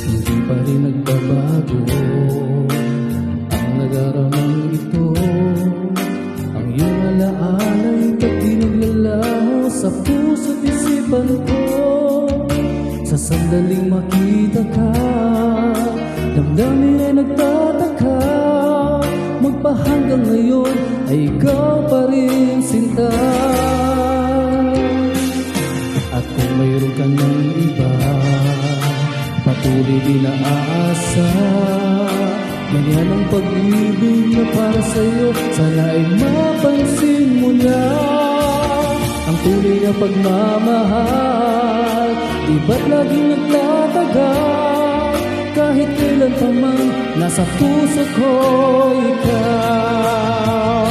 Hindi pa rin nagbabago ang nagaramang ito. Ang iyong alaala'y pati naglalaho sa puso't isipan ko. Sa sandaling makita ka, damdamin ay nagtataka. Magpahanggang ngayon ay ikaw pa rin sinta. At kung mayroon ka ng iba, patuloy din naaasa. Ganyan ang pag-ibig na para sa'yo, sana ay mapansin mo na. Ang tunay na pagmamahal, di ba't laging nagtatagal? Kahit kailan pa man, nasa puso ko ikaw.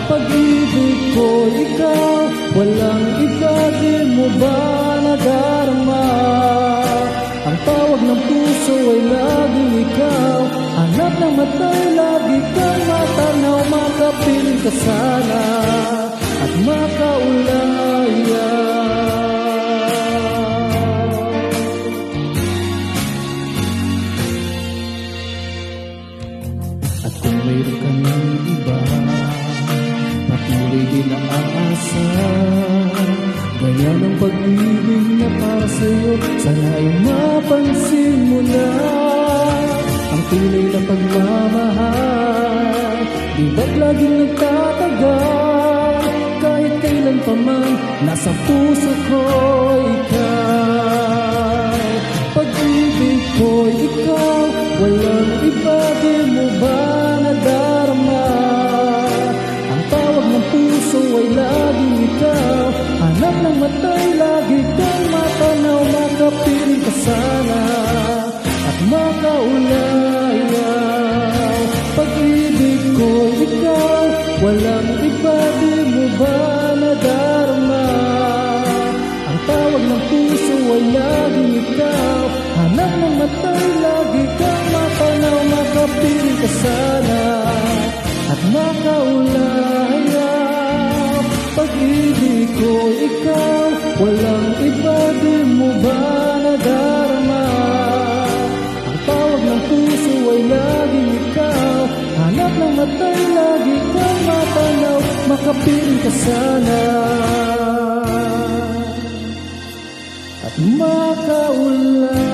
Pag-ibig ko ikaw, walang iba, di mo ba nadarama? Ang tawag ng puso ay laging ikaw. Hanap ng mata'y lagi kang matanaw. Makapiling ka sana at makaulaya. At kung mayroon ka ng iba, patuloy din na aasa. Ganyan ang pag-ibig na para sa'yo, sana ay mapansin mo na. Ang tunay na pagmamahal, di ba't laging nagtatagal? Kahit kailan pa man, nasa puso ko ikaw. Pag-ibig ko ikaw, walang iba, di mo ba nadarama? Ang tawag ng puso ay laging ikaw. Hanap ng mata'y lagi kang matanaw. Makapiling ka sana at makaulaya. Pag-ibig ko ikaw, walang iba, di mo ba nadarama? Ang tawag ng puso ay laging ikaw. Hanap ng mata'y lagi kang matanaw. Makapiling ka sana at makaulaya. Pag-ibig ko ikaw, walang iba, di mo ba nadarama? Ang tawag ng puso ay laging ikaw. Hanap ng mata'y lagi kang matanaw. Makapiling ka sana at makaulay.